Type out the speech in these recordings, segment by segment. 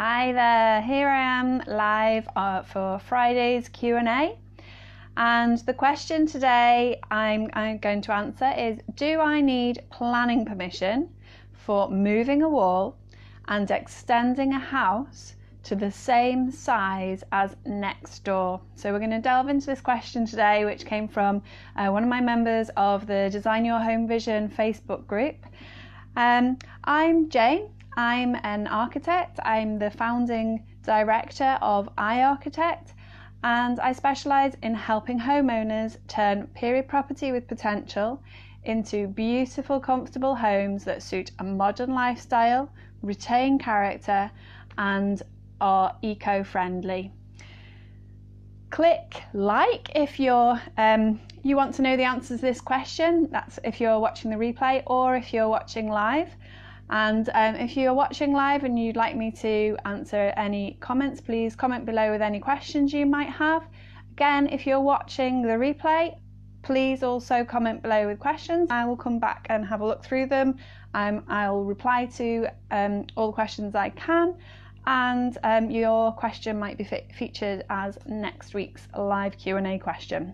Hi there, here I am live for Friday's Q&A, and the question today I'm going to answer is, do I need planning permission for moving a wall and extending a house to the same size as next door? So we're going to delve into this question today, which came from one of my members of the Design Your Home Vision Facebook group. I'm Jane. I'm an architect. I'm the founding director of iArchitect, and I specialise in helping homeowners turn period property with potential into beautiful, comfortable homes that suit a modern lifestyle, retain character, and are eco-friendly. Click like if you're you want to know the answers to this question. That's if you're watching the replay or if you're watching live. And if you're watching live and you'd like me to answer any comments, please comment below with any questions you might have. Again, if you're watching the replay, please also comment below with questions. I will come back and have a look through them. I'll reply to all the questions I can, and your question might be featured as next week's live Q&A question.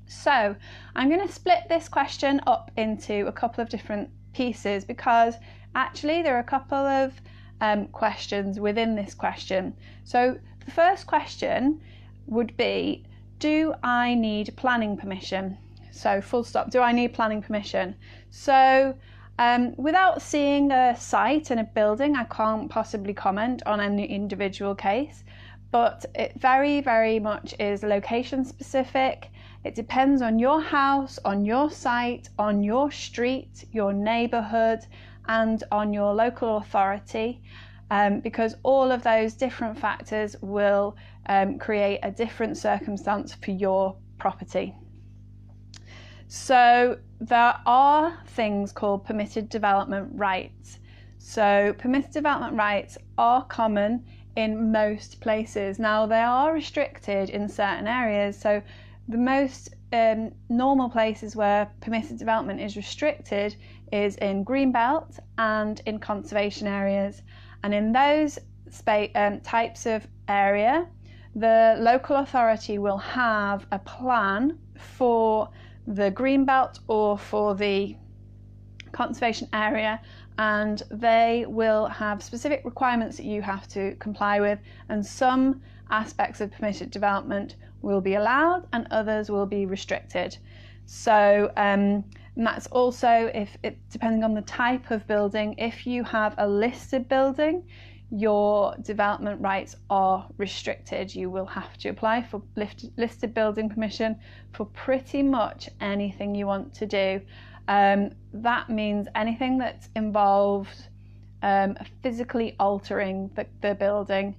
So I'm going to split this question up into a couple of different pieces, because actually there are a couple of questions within this question. So the first question would be, do I need planning permission? So full stop, do I need planning permission? So without seeing a site and a building, I can't possibly comment on any individual case, but it very, very much is location specific. It depends on your house, on your site, on your street, your neighbourhood, and on your local authority, because all of those different factors will create a different circumstance for your property. So there are things called permitted development rights. So permitted development rights are common in most places. Now they are restricted in certain areas. So the most normal places where permitted development is restricted is in greenbelt and in conservation areas. And in those types of area, the local authority will have a plan for the greenbelt or for the conservation area, and they will have specific requirements that you have to comply with, and some aspects of permitted development will be allowed and others will be restricted. So and that's also depending on the type of building. If you have a listed building, your development rights are restricted. You will have to apply for listed building permission for pretty much anything you want to do. That means anything that's involved physically altering the building,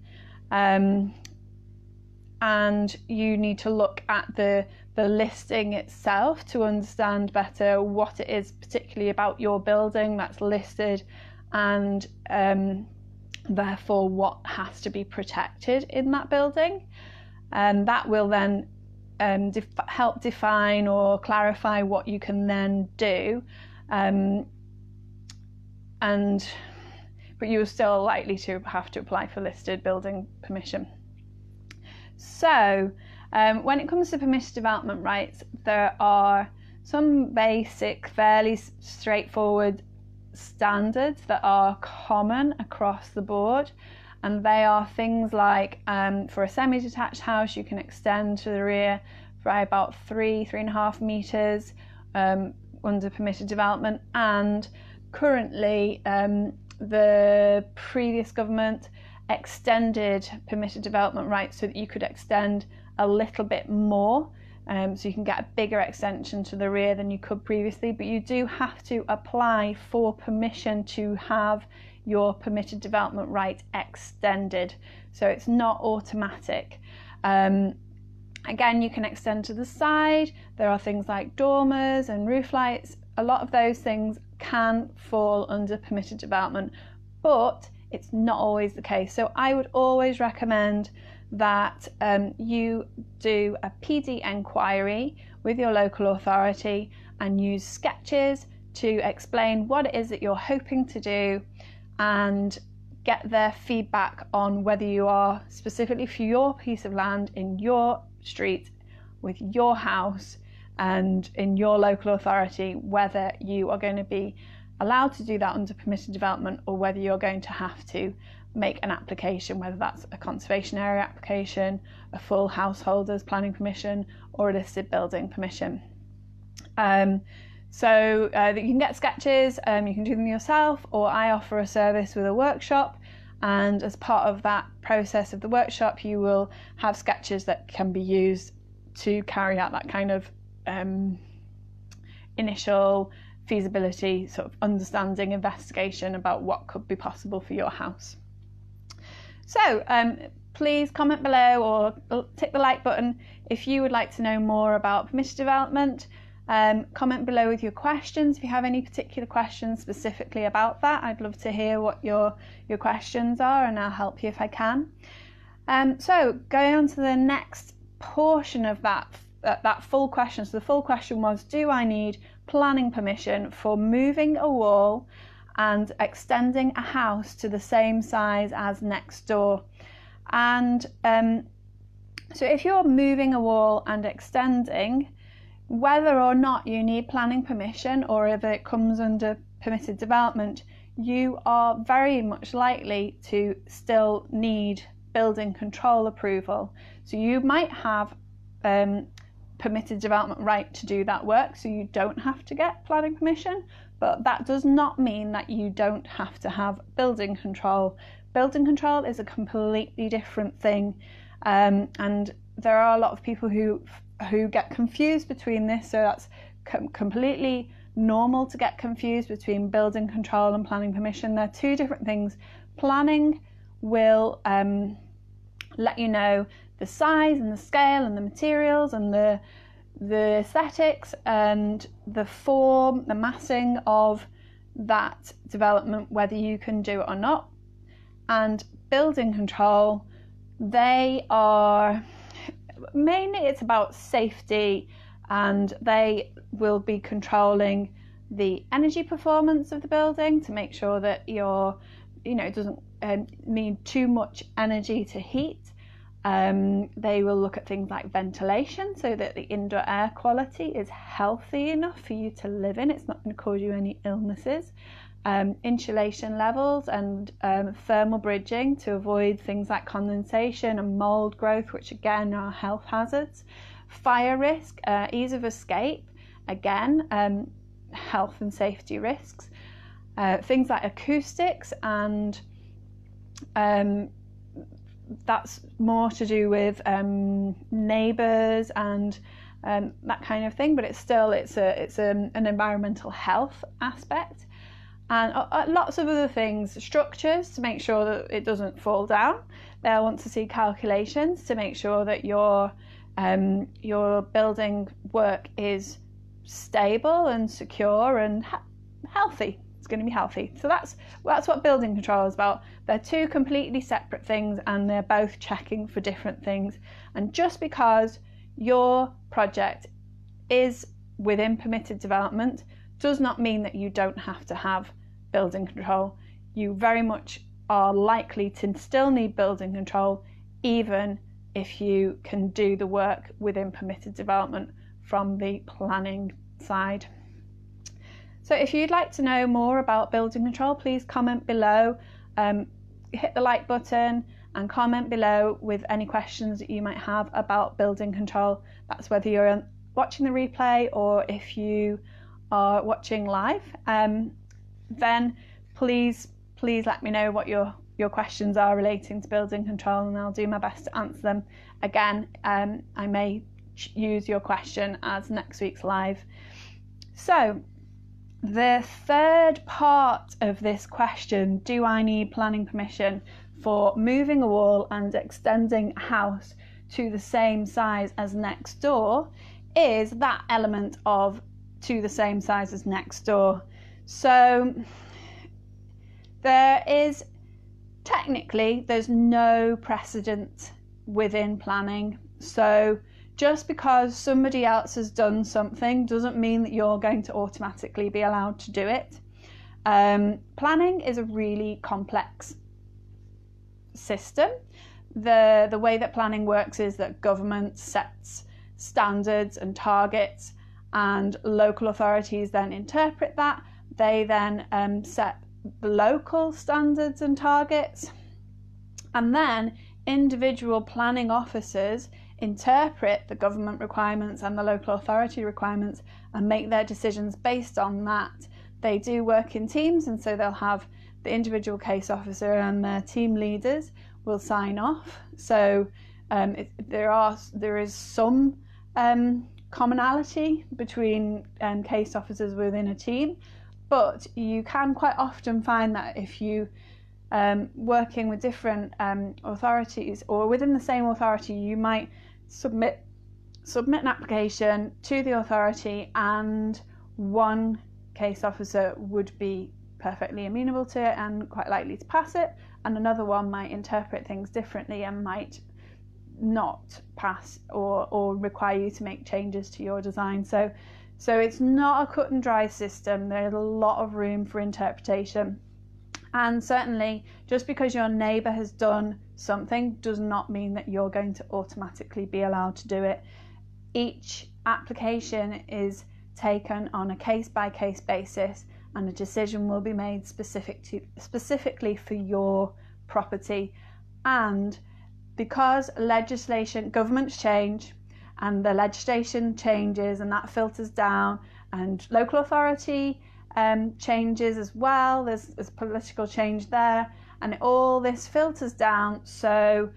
and you need to look at the listing itself to understand better what it is particularly about your building that's listed, and therefore what has to be protected in that building. And that will then help define or clarify what you can then do, but you're still likely to have to apply for listed building permission. So when it comes to permitted development rights, there are some basic, fairly straightforward standards that are common across the board, and they are things like for a semi-detached house, you can extend to the rear by about 3.5 meters under permitted development. And currently the previous government extended permitted development rights so that you could extend a little bit more, so you can get a bigger extension to the rear than you could previously, but you do have to apply for permission to have your permitted development right extended, so it's not automatic. Again, you can extend to the side. There are things like dormers and roof lights. A lot of those things can fall under permitted development, but it's not always the case. So I would always recommend that you do a PD enquiry with your local authority and use sketches to explain what it is that you're hoping to do, and get their feedback on whether you are, specifically for your piece of land in your street with your house and in your local authority, whether you are going to be allowed to do that under permitted development or whether you're going to have to make an application, whether that's a conservation area application, a full householder's planning permission or a listed building permission. So you can get sketches, you can do them yourself, or I offer a service with a workshop, and as part of that process of the workshop you will have sketches that can be used to carry out that kind of initial feasibility sort of understanding investigation about what could be possible for your house. So please comment below or tick the like button if you would like to know more about permitted development. Comment below with your questions if you have any particular questions specifically about that. I'd love to hear what your questions are, and I'll help you if I can. So going on to the next portion of that full question. So the full question was, do I need planning permission for moving a wall and extending a house to the same size as next door? And so if you're moving a wall and extending, whether or not you need planning permission or if it comes under permitted development, you are very much likely to still need building control approval. So you might have permitted development right to do that work, so you don't have to get planning permission, but that does not mean that you don't have to have building control. Building control is a completely different thing, and there are a lot of people who get confused between this, so that's completely normal to get confused between building control and planning permission. They're two different things. Planning will let you know the size and the scale and the materials and the aesthetics and the form, the massing of that development, whether you can do it or not. And building control, they are mainly, it's about safety, and they will be controlling the energy performance of the building to make sure that it doesn't need too much energy to heat. They will look at things like ventilation, so that the indoor air quality is healthy enough for you to live in. It's not going to cause you any illnesses. Insulation levels and thermal bridging to avoid things like condensation and mold growth, which again are health hazards. Fire risk, ease of escape, again health and safety risks. Things like acoustics, and that's more to do with neighbours and that kind of thing, but it's an environmental health aspect. And lots of other things, structures, to make sure that it doesn't fall down. They'll want to see calculations to make sure that your building work is stable and secure and healthy. It's going to be healthy. So that's what building control is about. They're two completely separate things, and they're both checking for different things. And just because your project is within permitted development does not mean that you don't have to have building control. You very much are likely to still need building control, even if you can do the work within permitted development from the planning side. So if you'd like to know more about building control, please comment below, hit the like button and comment below with any questions that you might have about building control. That's whether you're watching the replay or if you are watching live. Then please let me know what your questions are relating to building control, and I'll do my best to answer them. Again, I may use your question as next week's live. So the third part of this question, do I need planning permission for moving a wall and extending a house to the same size as next door, is that element of to the same size as next door. So there's no precedent within planning. So just because somebody else has done something doesn't mean that you're going to automatically be allowed to do it. Planning is a really complex system. The way that planning works is that government sets standards and targets, and local authorities then interpret that. They then set the local standards and targets, and then individual planning officers interpret the government requirements and the local authority requirements and make their decisions based on that. They do work in teams, and so they'll have the individual case officer and their team leaders will sign off. So there is some commonality between case officers within a team, but you can quite often find that if you working with different authorities or within the same authority, you might submit an application to the authority, and one case officer would be perfectly amenable to it and quite likely to pass it, and another one might interpret things differently and might not pass or require you to make changes to your design. So it's not a cut and dry system. There's a lot of room for interpretation, and certainly just because your neighbour has done something does not mean that you're going to automatically be allowed to do it. Each application is taken on a case-by-case basis, and a decision will be made specifically for your property. And because governments change, and the legislation changes, and that filters down, and local authority changes as well, there's political change there, and all this filters down. So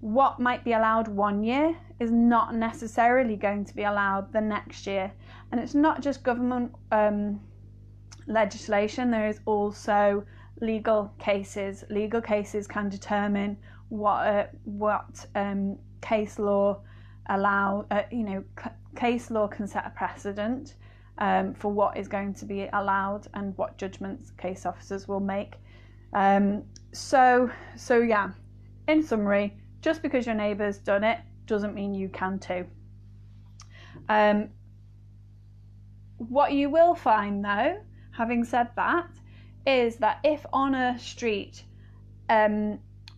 what might be allowed one year is not necessarily going to be allowed the next year. And it's not just government legislation, there is also legal cases. Legal cases can determine what case law case law can set a precedent for what is going to be allowed and what judgments case officers will make. So yeah, in summary, just because your neighbour's done it doesn't mean you can too. What you will find though, having said that, is that if on a street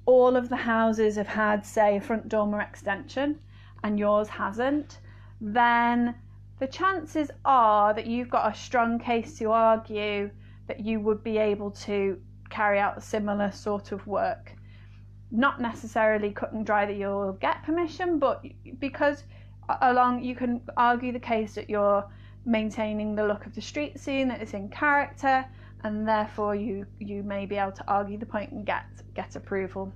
all of the houses have had, say, a front dormer extension and yours hasn't, then the chances are that you've got a strong case to argue that you would be able to carry out a similar sort of work. Not necessarily cut and dry that you'll get permission, but because you can argue the case that you're maintaining the look of the street scene, that it's in character, and therefore you may be able to argue the point and get approval.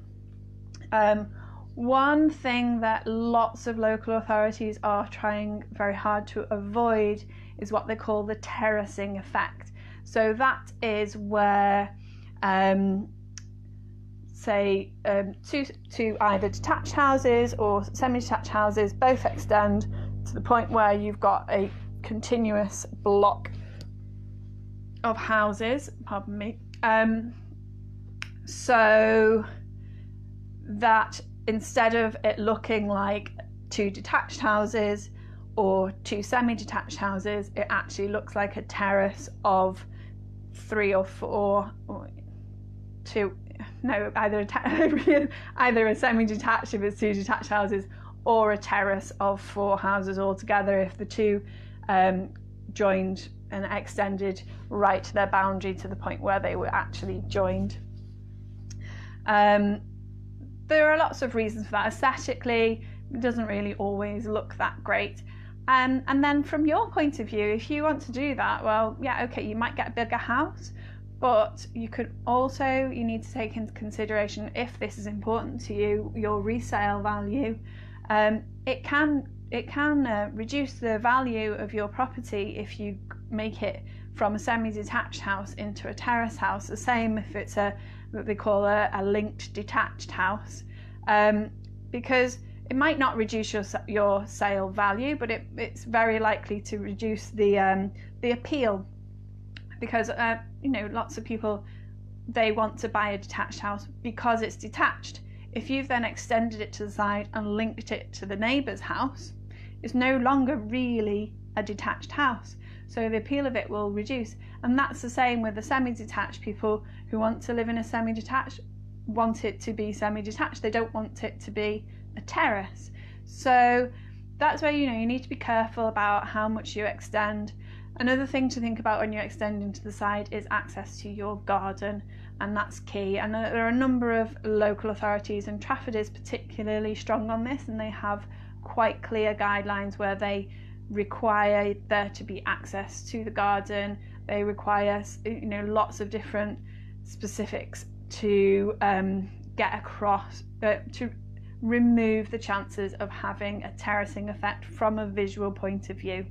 One thing that lots of local authorities are trying very hard to avoid is what they call the terracing effect. So that is where two either detached houses or semi-detached houses both extend to the point where you've got a continuous block of houses, so that instead of it looking like two detached houses or two semi-detached houses, it actually looks like a terrace of three or four, or two, no, either a semi-detached if it's two detached houses, or a terrace of four houses altogether if the two joined and extended right to their boundary to the point where they were actually joined. There are lots of reasons for that. Aesthetically, it doesn't really always look that great. And then from your point of view, if you want to do that, well, yeah, okay, you might get a bigger house, but you need to take into consideration, if this is important to you, your resale value. It can reduce the value of your property if you make it from a semi-detached house into a terrace house. The same if it's what they call a linked detached house, because it might not reduce your sale value, but it's very likely to reduce the appeal, because lots of people, they want to buy a detached house because it's detached. If you've then extended it to the side and linked it to the neighbour's house, it's no longer really a detached house, so the appeal of it will reduce. And that's the same with the semi-detached. People who want to live in a semi-detached want it to be semi-detached. They don't want it to be a terrace. So that's where, you need to be careful about how much you extend. Another thing to think about when you extend into the side is access to your garden, and that's key. And there are a number of local authorities, and Trafford is particularly strong on this, and they have quite clear guidelines where they require there to be access to the garden. They require lots of different specifics to get across, to remove the chances of having a terracing effect from a visual point of view.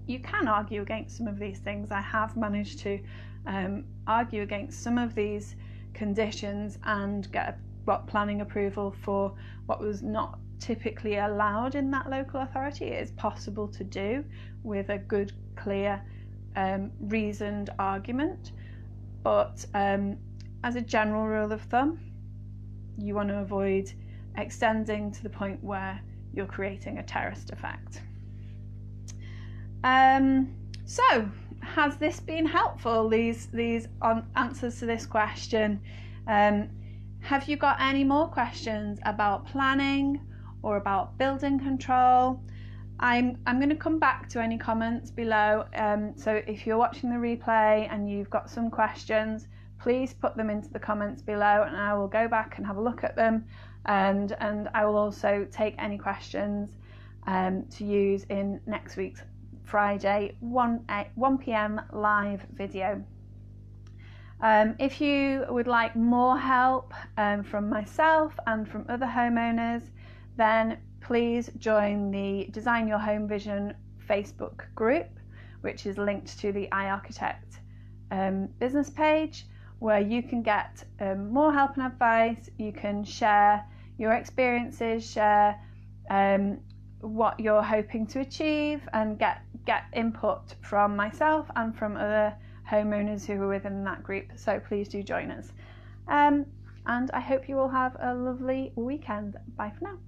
You can argue against some of these things. I have managed to argue against some of these conditions and get planning approval for what was not typically allowed in that local authority. It is possible to do with a good, clear, reasoned argument, but as a general rule of thumb, you want to avoid extending to the point where you're creating a terraced effect. So has this been helpful, these answers to this question? Have you got any more questions about planning or about building control? I'm going to come back to any comments below. So if you're watching the replay and you've got some questions, please put them into the comments below, and I will go back and have a look at them, and I will also take any questions to use in next week's Friday 1 p.m. live video. If you would like more help from myself and from other homeowners, then please join the Design Your Home Vision Facebook group, which is linked to the iArchitect business page, where you can get more help and advice. You can share your experiences, share what you're hoping to achieve, and get input from myself and from other homeowners who are within that group. So please do join us. And I hope you all have a lovely weekend. Bye for now.